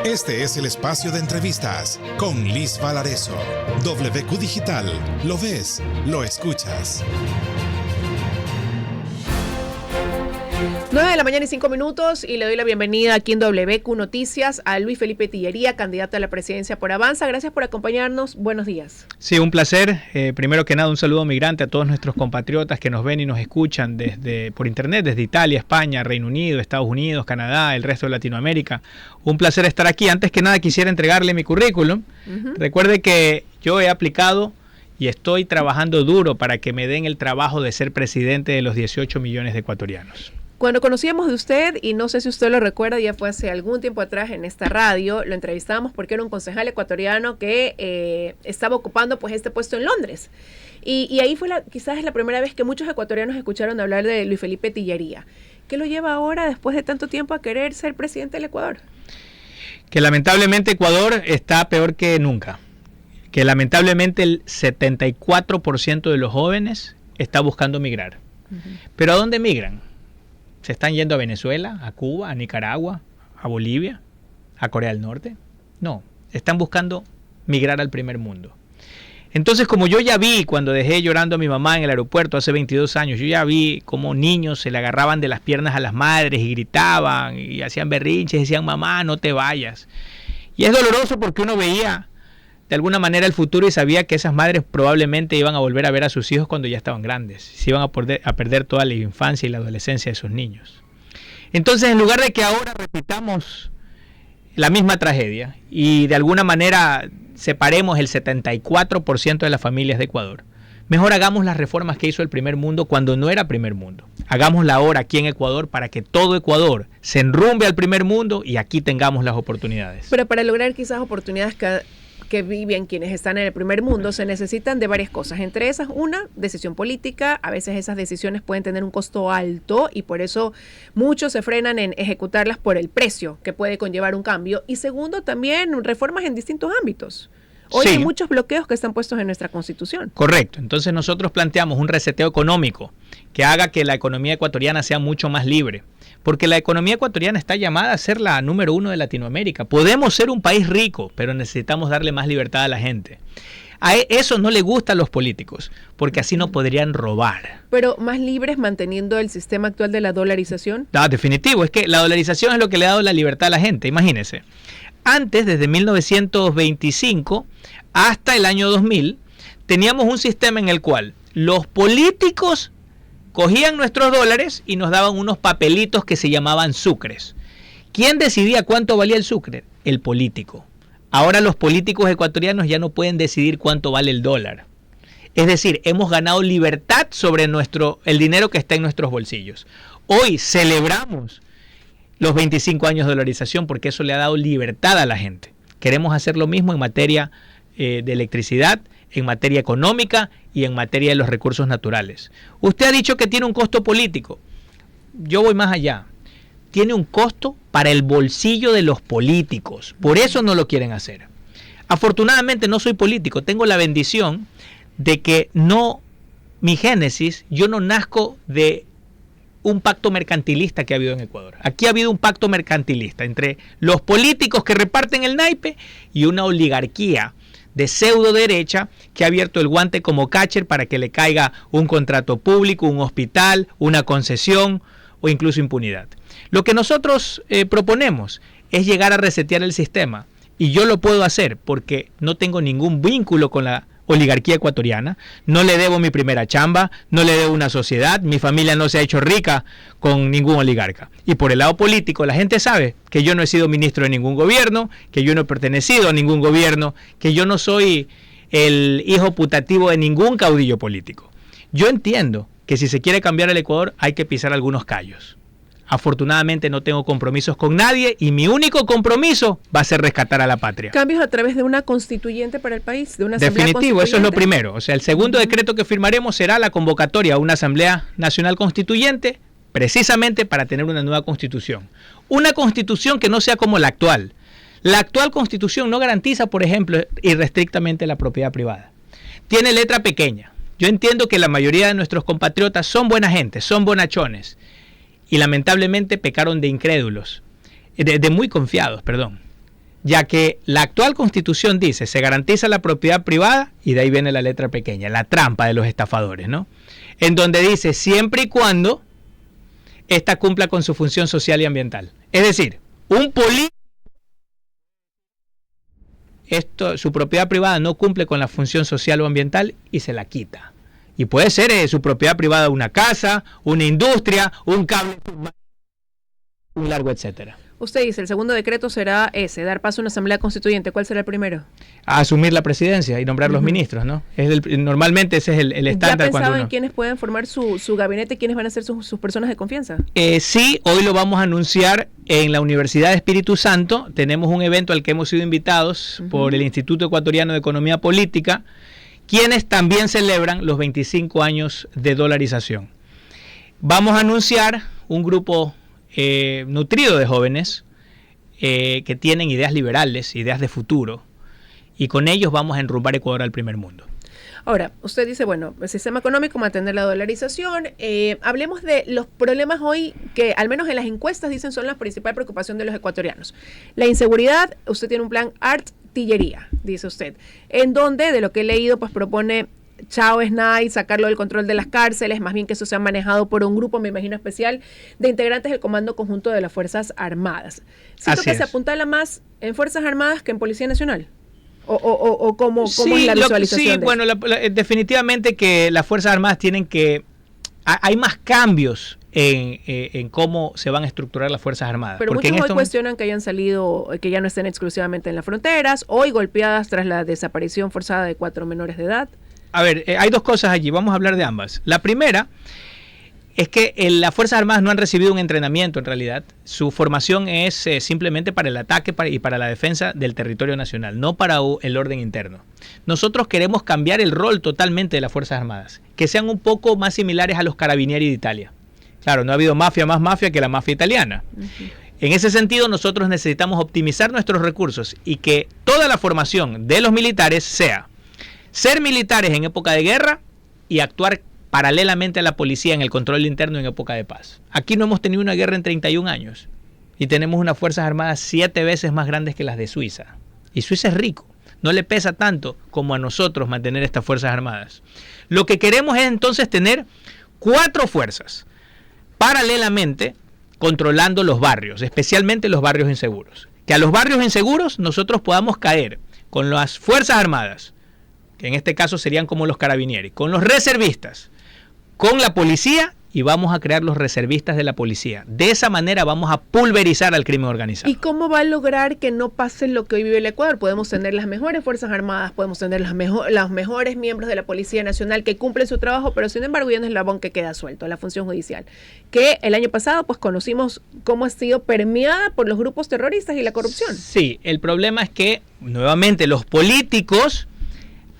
Este es el espacio de entrevistas con Liz Valareso. WQ Digital. Lo ves, lo escuchas. 9:05 a.m. y le doy la bienvenida aquí en WQ Noticias a Luis Felipe Tillería, candidato a la presidencia por Avanza. Gracias por acompañarnos. Buenos días. Sí, un placer. Primero que nada, un saludo migrante a todos nuestros compatriotas que nos ven y nos escuchan por internet, desde Italia, España, Reino Unido, Estados Unidos, Canadá, el resto de Latinoamérica. Un placer estar aquí. Antes que nada, quisiera entregarle mi currículum. Recuerde que yo he aplicado y estoy trabajando duro para que me den el trabajo de ser presidente de los 18 millones de ecuatorianos. Cuando conocíamos de usted, y no sé si usted lo recuerda, ya fue hace algún tiempo atrás en esta radio, lo entrevistábamos porque era un concejal ecuatoriano que estaba ocupando pues este puesto en Londres. Y ahí fue quizás es la primera vez que muchos ecuatorianos escucharon hablar de Luis Felipe Tillería. ¿Qué lo lleva ahora, después de tanto tiempo, a querer ser presidente del Ecuador? Que lamentablemente Ecuador está peor que nunca. Que lamentablemente el 74% de los jóvenes está buscando migrar. ¿Pero a dónde migran? ¿Se están yendo a Venezuela, a Cuba, a Nicaragua, a Bolivia, a Corea del Norte? No, están buscando migrar al primer mundo. Entonces, como yo ya vi cuando dejé llorando a mi mamá en el aeropuerto hace 22 años, yo ya vi cómo niños se le agarraban de las piernas a las madres y gritaban y hacían berrinches, decían, mamá, no te vayas. Y es doloroso porque uno veía de alguna manera el futuro y sabía que esas madres probablemente iban a volver a ver a sus hijos cuando ya estaban grandes. Se iban a perder toda la infancia y la adolescencia de sus niños. Entonces, en lugar de que ahora repitamos la misma tragedia y de alguna manera separemos el 74% de las familias de Ecuador, mejor hagamos las reformas que hizo el primer mundo cuando no era primer mundo. Hagámosla ahora aquí en Ecuador para que todo Ecuador se enrumbe al primer mundo y aquí tengamos las oportunidades. Pero para lograr quizás oportunidades que viven quienes están en el primer mundo, se necesitan de varias cosas. Entre esas, una, decisión política. A veces esas decisiones pueden tener un costo alto y por eso muchos se frenan en ejecutarlas por el precio que puede conllevar un cambio. Y segundo, también reformas en distintos ámbitos. Hoy hay muchos bloqueos que están puestos en nuestra Constitución. Correcto. Entonces nosotros planteamos un reseteo económico que haga que la economía ecuatoriana sea mucho más libre. Porque la economía ecuatoriana está llamada a ser la número 1 de Latinoamérica. Podemos ser un país rico, pero necesitamos darle más libertad a la gente. A eso no le gusta a los políticos, porque así no podrían robar. Pero más libres manteniendo el sistema actual de la dolarización. Definitivo, es que la dolarización es lo que le ha dado la libertad a la gente, imagínense. Antes, desde 1925 hasta el año 2000, teníamos un sistema en el cual los políticos cogían nuestros dólares y nos daban unos papelitos que se llamaban sucres. ¿Quién decidía cuánto valía el sucre? El político. Ahora los políticos ecuatorianos ya no pueden decidir cuánto vale el dólar. Es decir, hemos ganado libertad sobre el dinero que está en nuestros bolsillos. Hoy celebramos los 25 años de dolarización porque eso le ha dado libertad a la gente. Queremos hacer lo mismo en materia de electricidad, en materia económica y en materia de los recursos naturales. Usted ha dicho que tiene un costo político. Yo voy más allá. Tiene un costo para el bolsillo de los políticos. Por eso no lo quieren hacer. Afortunadamente no soy político. Tengo la bendición de que mi génesis, yo no nazco de un pacto mercantilista que ha habido en Ecuador. Aquí ha habido un pacto mercantilista entre los políticos que reparten el naipe y una oligarquía de pseudo derecha que ha abierto el guante como catcher para que le caiga un contrato público, un hospital, una concesión o incluso impunidad. Lo que nosotros proponemos es llegar a resetear el sistema y yo lo puedo hacer porque no tengo ningún vínculo con la oligarquía ecuatoriana, no le debo mi primera chamba, no le debo una sociedad, mi familia no se ha hecho rica con ningún oligarca. Y por el lado político, la gente sabe que yo no he sido ministro de ningún gobierno, que yo no he pertenecido a ningún gobierno, que yo no soy el hijo putativo de ningún caudillo político. Yo entiendo que si se quiere cambiar el Ecuador hay que pisar algunos callos. Afortunadamente no tengo compromisos con nadie y mi único compromiso va a ser rescatar a la patria. ¿Cambios a través de una constituyente para el país? De una asamblea Definitivo, eso es lo primero. O sea, el segundo decreto que firmaremos será la convocatoria a una Asamblea Nacional Constituyente precisamente para tener una nueva constitución. Una constitución que no sea como la actual. La actual constitución no garantiza, por ejemplo, irrestrictamente la propiedad privada. Tiene letra pequeña. Yo entiendo que la mayoría de nuestros compatriotas son buena gente, son bonachones. Y lamentablemente pecaron de incrédulos, de muy confiados, perdón. ya que la actual Constitución dice, se garantiza la propiedad privada, y de ahí viene la letra pequeña, la trampa de los estafadores, ¿no? En donde dice, siempre y cuando esta cumpla con su función social y ambiental. Es decir, un político, su propiedad privada no cumple con la función social o ambiental y se la quita. Y puede ser su propiedad privada una casa, una industria, un cable, un largo etcétera. Usted dice, el segundo decreto será ese, dar paso a una asamblea constituyente. ¿Cuál será el primero? A asumir la presidencia y nombrar los ministros, ¿no? Normalmente ese es el estándar. ¿Ya pensaba en quiénes pueden formar su gabinete, quiénes van a ser sus personas de confianza? Sí, hoy lo vamos a anunciar en la Universidad de Espíritu Santo. Tenemos un evento al que hemos sido invitados por el Instituto Ecuatoriano de Economía Política, quienes también celebran los 25 años de dolarización. Vamos a anunciar un grupo nutrido de jóvenes que tienen ideas liberales, ideas de futuro, y con ellos vamos a enrumbar Ecuador al primer mundo. Ahora, usted dice, bueno, el sistema económico, mantener la dolarización. Hablemos de los problemas hoy que, al menos en las encuestas, dicen son la principal preocupación de los ecuatorianos. La inseguridad, usted tiene un plan artillería, dice usted, en donde, de lo que he leído, pues propone Chao SNAI, sacarlo del control de las cárceles, más bien que eso sea manejado por un grupo, me imagino, especial de integrantes del Comando Conjunto de las Fuerzas Armadas. Siento que se apuntala más en Fuerzas Armadas que en Policía Nacional. ¿O cómo es la visualización? Sí, bueno, definitivamente que las Fuerzas Armadas tienen que... Hay más cambios en cómo se van a estructurar las Fuerzas Armadas. Pero muchos hoy cuestionan que hayan salido, que ya no estén exclusivamente en las fronteras, hoy golpeadas tras la desaparición forzada de 4 menores de edad. A ver, hay dos cosas allí, vamos a hablar de ambas. La primera es que las Fuerzas Armadas no han recibido un entrenamiento en realidad. Su formación es simplemente para el ataque y para la defensa del territorio nacional, no para el orden interno. Nosotros queremos cambiar el rol totalmente de las Fuerzas Armadas, que sean un poco más similares a los Carabinieri de Italia. Claro, no ha habido más mafia que la mafia italiana. En ese sentido, nosotros necesitamos optimizar nuestros recursos y que toda la formación de los militares sea ser militares en época de guerra y actuar paralelamente a la policía en el control interno en época de paz. Aquí no hemos tenido una guerra en 31 años y tenemos unas Fuerzas Armadas 7 veces más grandes que las de Suiza. Y Suiza es rico, no le pesa tanto como a nosotros mantener estas Fuerzas Armadas. Lo que queremos es entonces tener 4 fuerzas paralelamente controlando los barrios, especialmente los barrios inseguros. Que a los barrios inseguros nosotros podamos caer con las Fuerzas Armadas, que en este caso serían como los Carabinieri, con los reservistas, con la policía, y vamos a crear los reservistas de la policía. De esa manera vamos a pulverizar al crimen organizado. ¿Y cómo va a lograr que no pase lo que hoy vive el Ecuador? Podemos tener las mejores Fuerzas Armadas, podemos tener los mejores miembros de la Policía Nacional que cumplen su trabajo, pero sin embargo ya no es el eslabón que queda suelto, la función judicial, que el año pasado pues conocimos cómo ha sido permeada por los grupos terroristas y la corrupción. Sí, el problema es que nuevamente los políticos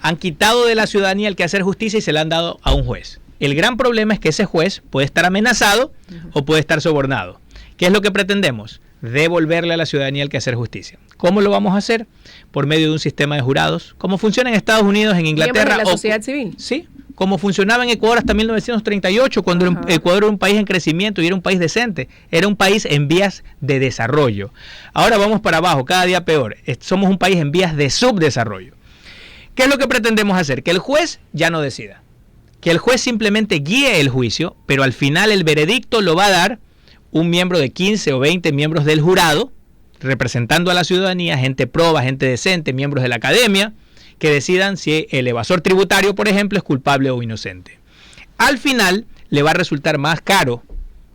han quitado de la ciudadanía el quehacer justicia y se la han dado a un juez. El gran problema es que ese juez puede estar amenazado o puede estar sobornado. ¿Qué es lo que pretendemos? Devolverle a la ciudadanía el quehacer justicia. ¿Cómo lo vamos a hacer? Por medio de un sistema de jurados, como funciona en Estados Unidos, en Inglaterra. De la sociedad civil. Sí, como funcionaba en Ecuador hasta 1938, cuando Ecuador era un país en crecimiento y era un país decente. Era un país en vías de desarrollo. Ahora vamos para abajo, cada día peor. Somos un país en vías de subdesarrollo. ¿Qué es lo que pretendemos hacer? Que el juez ya no decida. Que el juez simplemente guíe el juicio, pero al final el veredicto lo va a dar un miembro de 15 o 20 miembros del jurado, representando a la ciudadanía, gente proba, gente decente, miembros de la academia, que decidan si el evasor tributario, por ejemplo, es culpable o inocente. Al final le va a resultar más caro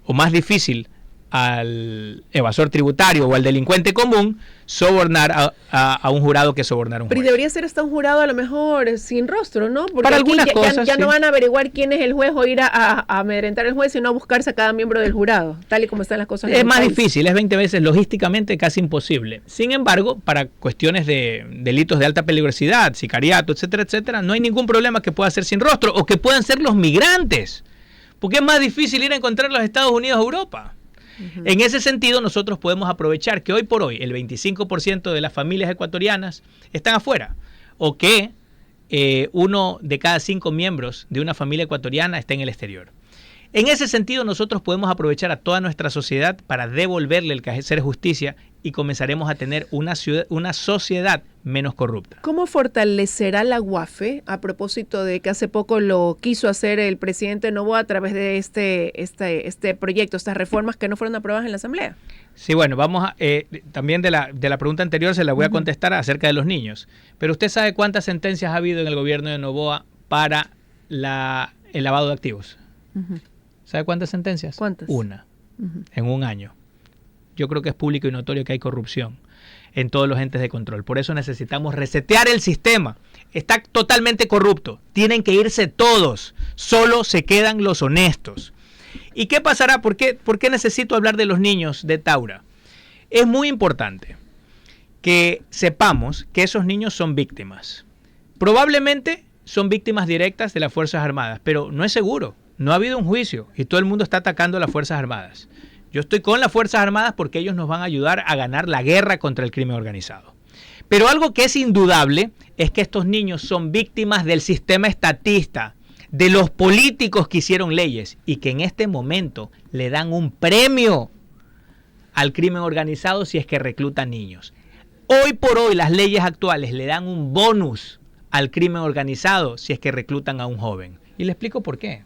o más difícil al evasor tributario o al delincuente común sobornar a un jurado que sobornar a un juez. Pero debería ser hasta un jurado a lo mejor sin rostro, ¿no? Porque para algunas cosas ya no van a averiguar quién es el juez o ir a amedrentar al juez, sino a buscarse a cada miembro del jurado, tal y como están las cosas. Es más difícil, es 20 veces logísticamente casi imposible. Sin embargo, para cuestiones de delitos de alta peligrosidad, sicariato, etcétera, etcétera, no hay ningún problema que pueda ser sin rostro o que puedan ser los migrantes, porque es más difícil ir a encontrarlos a Estados Unidos o Europa. En ese sentido, nosotros podemos aprovechar que hoy por hoy el 25% de las familias ecuatorianas están afuera, o que 1 de cada 5 miembros de una familia ecuatoriana está en el exterior. En ese sentido, nosotros podemos aprovechar a toda nuestra sociedad para devolverle el quehacer justicia y comenzaremos a tener una sociedad menos corrupta. ¿Cómo fortalecerá la UAFE a propósito de que hace poco lo quiso hacer el presidente Noboa a través de este proyecto, estas reformas que no fueron aprobadas en la Asamblea? Sí, bueno, vamos a, también de la pregunta anterior se la voy a contestar acerca de los niños. Pero ¿usted sabe cuántas sentencias ha habido en el gobierno de Noboa para el lavado de activos? ¿Sabe cuántas sentencias? ¿Cuántas? Una, en un año. Yo creo que es público y notorio que hay corrupción en todos los entes de control. Por eso necesitamos resetear el sistema. Está totalmente corrupto. Tienen que irse todos. Solo se quedan los honestos. ¿Y qué pasará? ¿Por qué necesito hablar de los niños de Taura? Es muy importante que sepamos que esos niños son víctimas. Probablemente son víctimas directas de las Fuerzas Armadas, pero no es seguro. No ha habido un juicio y todo el mundo está atacando a las Fuerzas Armadas. Yo estoy con las Fuerzas Armadas porque ellos nos van a ayudar a ganar la guerra contra el crimen organizado. Pero algo que es indudable es que estos niños son víctimas del sistema estatista, de los políticos que hicieron leyes y que en este momento le dan un premio al crimen organizado si es que reclutan niños. Hoy por hoy las leyes actuales le dan un bonus al crimen organizado si es que reclutan a un joven. Y le explico por qué.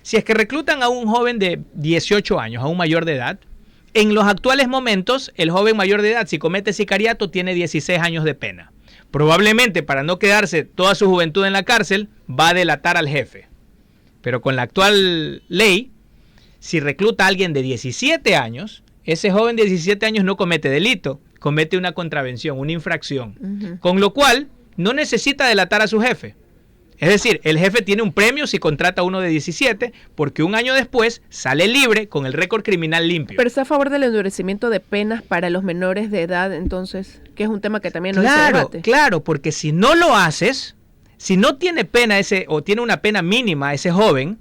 Si es que reclutan a un joven de 18 años, a un mayor de edad, en los actuales momentos, el joven mayor de edad, si comete sicariato, tiene 16 años de pena. Probablemente, para no quedarse toda su juventud en la cárcel, va a delatar al jefe. Pero con la actual ley, si recluta a alguien de 17 años, ese joven de 17 años no comete delito, comete una contravención, una infracción. Con lo cual, no necesita delatar a su jefe. Es decir, el jefe tiene un premio si contrata a uno de 17, porque un año después sale libre con el récord criminal limpio. Pero está a favor del endurecimiento de penas para los menores de edad, entonces, que es un tema que también no se debate. Claro, porque si no lo haces, si no tiene pena o tiene una pena mínima ese joven,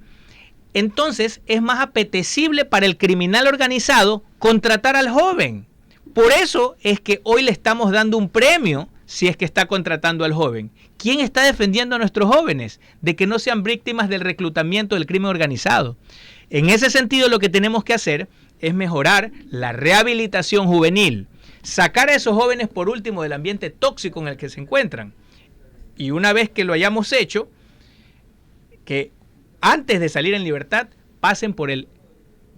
entonces es más apetecible para el criminal organizado contratar al joven. Por eso es que hoy le estamos dando un premio si es que está contratando al joven. ¿Quién está defendiendo a nuestros jóvenes de que no sean víctimas del reclutamiento del crimen organizado? En ese sentido, lo que tenemos que hacer es mejorar la rehabilitación juvenil, sacar a esos jóvenes por último del ambiente tóxico en el que se encuentran. Y una vez que lo hayamos hecho, que antes de salir en libertad pasen por el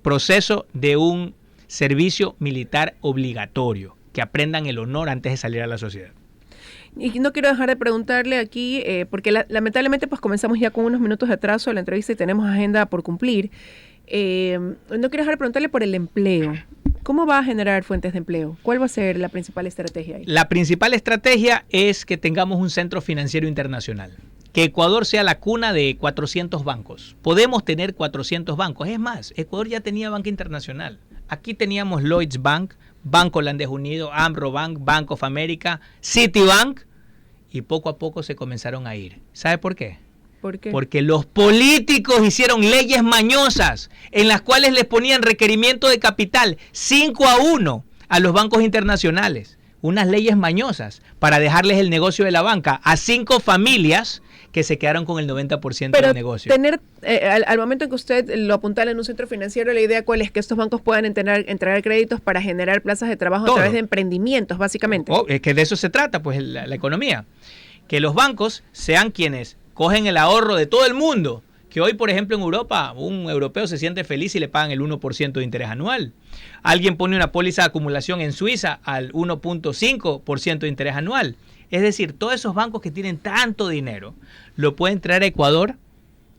proceso de un servicio militar obligatorio, que aprendan el honor antes de salir a la sociedad. Y no quiero dejar de preguntarle aquí, porque lamentablemente pues comenzamos ya con unos minutos de atraso de la entrevista y tenemos agenda por cumplir. No quiero dejar de preguntarle por el empleo. ¿Cómo va a generar fuentes de empleo? ¿Cuál va a ser la principal estrategia ahí? La principal estrategia es que tengamos un centro financiero internacional. Que Ecuador sea la cuna de 400 bancos. Podemos tener 400 bancos. Es más, Ecuador ya tenía banca internacional. Aquí teníamos Lloyds Bank, Banco Holandés Unido, Amro Bank, Bank of America, Citibank, y poco a poco se comenzaron a ir. ¿Sabe por qué? ¿Por qué? Porque los políticos hicieron leyes mañosas en las cuales les ponían requerimiento de capital 5-1 a los bancos internacionales. Unas leyes mañosas para dejarles el negocio de la banca a 5 familias que se quedaron con el 90% del negocio. Tener, al momento en que usted lo apuntala en un centro financiero, la idea cuál es que estos bancos puedan entregar créditos para generar plazas de trabajo a través de emprendimientos, básicamente. Es que de eso se trata, pues, la economía. Que los bancos sean quienes cogen el ahorro de todo el mundo. Que hoy, por ejemplo, en Europa, un europeo se siente feliz y le pagan el 1% de interés anual. Alguien pone una póliza de acumulación en Suiza al 1.5% de interés anual. Es decir, todos esos bancos que tienen tanto dinero lo pueden traer a Ecuador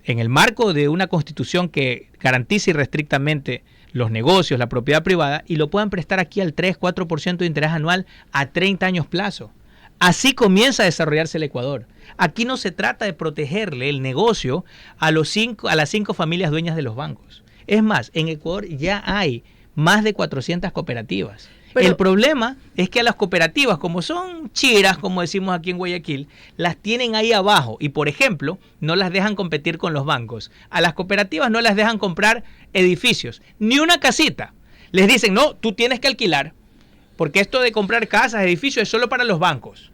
en el marco de una constitución que garantice irrestrictamente los negocios, la propiedad privada, y lo puedan prestar aquí al 3-4% de interés anual a 30 años plazo. Así comienza a desarrollarse el Ecuador. Aquí no se trata de protegerle el negocio a las 5 familias dueñas de los bancos. Es más, en Ecuador ya hay más de 400 cooperativas. Pero el problema es que a las cooperativas, como son chiras, como decimos aquí en Guayaquil, las tienen ahí abajo y, por ejemplo, no las dejan competir con los bancos. A las cooperativas no las dejan comprar edificios, ni una casita. Les dicen, no, tú tienes que alquilar, porque esto de comprar casas, edificios, es solo para los bancos.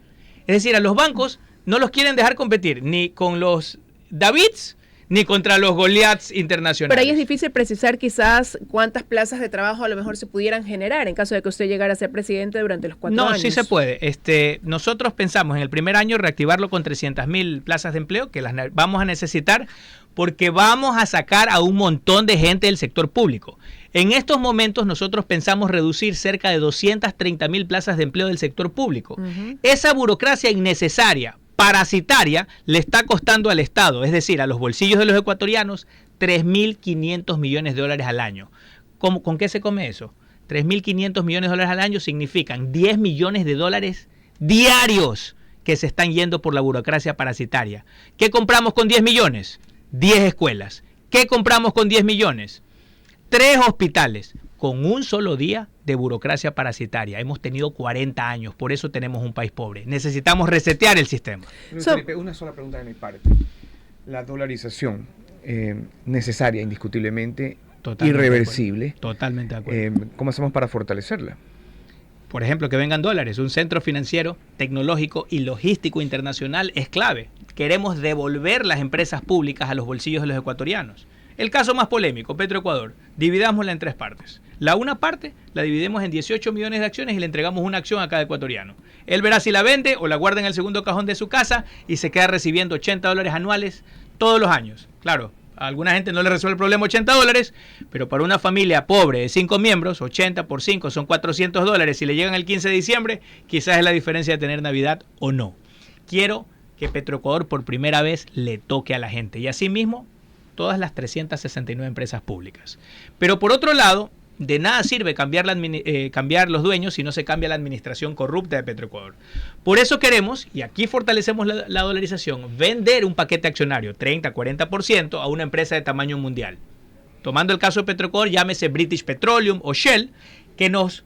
Es decir, a los bancos no los quieren dejar competir ni con los Davids, ni contra los Goliaths internacionales. Pero ahí es difícil precisar quizás cuántas plazas de trabajo a lo mejor se pudieran generar en caso de que usted llegara a ser presidente durante los 4 años. No, sí se puede. Nosotros pensamos en el primer año reactivarlo con 300.000 plazas de empleo, que las vamos a necesitar porque vamos a sacar a un montón de gente del sector público. En estos momentos nosotros pensamos reducir cerca de 230.000 plazas de empleo del sector público. Esa burocracia innecesaria, parasitaria, le está costando al Estado, es decir, a los bolsillos de los ecuatorianos, 3.500 millones de dólares al año. ¿Con qué se come eso? 3.500 millones de dólares al año significan 10 millones de dólares diarios que se están yendo por la burocracia parasitaria. ¿Qué compramos con 10 millones? 10 escuelas. ¿Qué compramos con 10 millones? 3 hospitales. Con un solo día de burocracia parasitaria. Hemos tenido 40 años, por eso tenemos un país pobre. Necesitamos resetear el sistema. Felipe, una sola pregunta de mi parte. La dolarización, necesaria, indiscutiblemente, Totalmente irreversible. Totalmente de acuerdo. ¿Cómo hacemos para fortalecerla? Por ejemplo, que vengan dólares. Un centro financiero, tecnológico y logístico internacional es clave. Queremos devolver las empresas públicas a los bolsillos de los ecuatorianos. El caso más polémico, Petroecuador, dividámosla en 3 partes. La una parte la dividimos en 18 millones de acciones y le entregamos una acción a cada ecuatoriano. Él verá si la vende o la guarda en el segundo cajón de su casa y se queda recibiendo $80 anuales todos los años. Claro, a alguna gente no le resuelve el problema $80, pero para una familia pobre de 5 miembros, 80 por 5 son $400. Si le llegan el 15 de diciembre, quizás es la diferencia de tener Navidad o no. Quiero que Petroecuador por primera vez le toque a la gente y asimismo todas las 369 empresas públicas. Pero por otro lado, de nada sirve cambiar los dueños si no se cambia la administración corrupta de Petroecuador. Por eso queremos, y aquí fortalecemos la dolarización, vender un paquete accionario, 30-40%, a una empresa de tamaño mundial. Tomando el caso de Petroecuador, llámese British Petroleum o Shell, que nos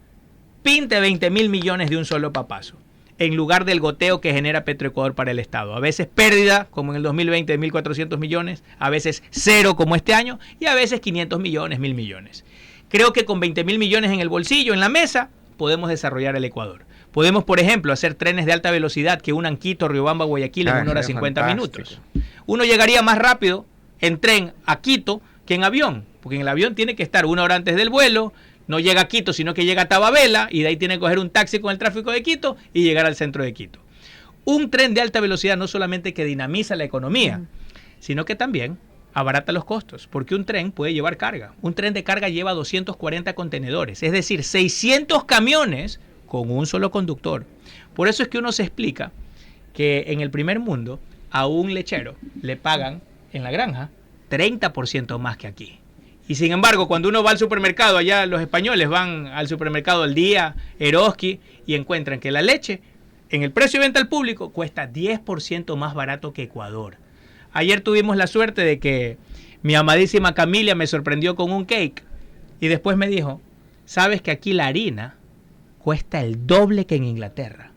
pinte 20.000 millones de un solo papazo, en lugar del goteo que genera Petroecuador para el Estado. A veces pérdida, como en el 2020 de 1.400 millones, a veces cero como este año, y a veces 500 millones, 1.000 millones. Creo que con 20.000 millones en el bolsillo, en la mesa, podemos desarrollar el Ecuador. Podemos, por ejemplo, hacer trenes de alta velocidad que unan Quito, Riobamba, Guayaquil en 1 hora 50 minutos. Uno llegaría más rápido en tren a Quito que en avión, porque en el avión tiene que estar 1 hora antes del vuelo. No llega a Quito, sino que llega a Tababela y de ahí tiene que coger un taxi con el tráfico de Quito y llegar al centro de Quito. Un tren de alta velocidad no solamente que dinamiza la economía, sino que también abarata los costos, porque un tren puede llevar carga. Un tren de carga lleva 240 contenedores, es decir, 600 camiones con un solo conductor. Por eso es que uno se explica que en el primer mundo a un lechero le pagan en la granja 30% más que aquí. Y sin embargo, cuando uno va al supermercado, allá los españoles van al supermercado Al Día, Eroski, y encuentran que la leche, en el precio de venta al público, cuesta 10% más barato que Ecuador. Ayer tuvimos la suerte de que mi amadísima Camilia me sorprendió con un cake y después me dijo, ¿sabes que aquí la harina cuesta el doble que en Inglaterra?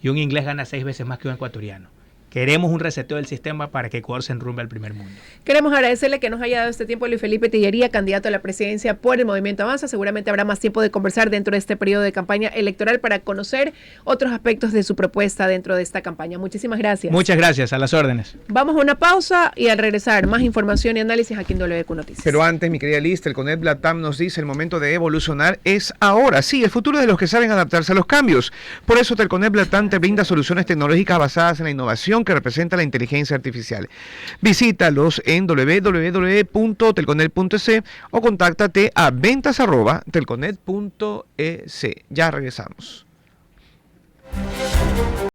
Y un inglés gana 6 veces más que un ecuatoriano. Queremos un reseteo del sistema para que Ecuador se enrumbe al primer mundo. Queremos agradecerle que nos haya dado este tiempo Luis Felipe Tellería, candidato a la presidencia por el Movimiento Avanza. Seguramente habrá más tiempo de conversar dentro de este periodo de campaña electoral para conocer otros aspectos de su propuesta dentro de esta campaña. Muchísimas gracias. Muchas gracias, a las órdenes. Vamos a una pausa y al regresar más información y análisis aquí en WQ Noticias. Pero antes, mi querida Liz, Telconet Latam nos dice el momento de evolucionar es ahora. Sí, el futuro de los que saben adaptarse a los cambios. Por eso Telconet Latam te brinda soluciones tecnológicas basadas en la innovación que representa la inteligencia artificial. Visítalos en www.telconet.es o contáctate a ventas@telconet.es. Ya regresamos.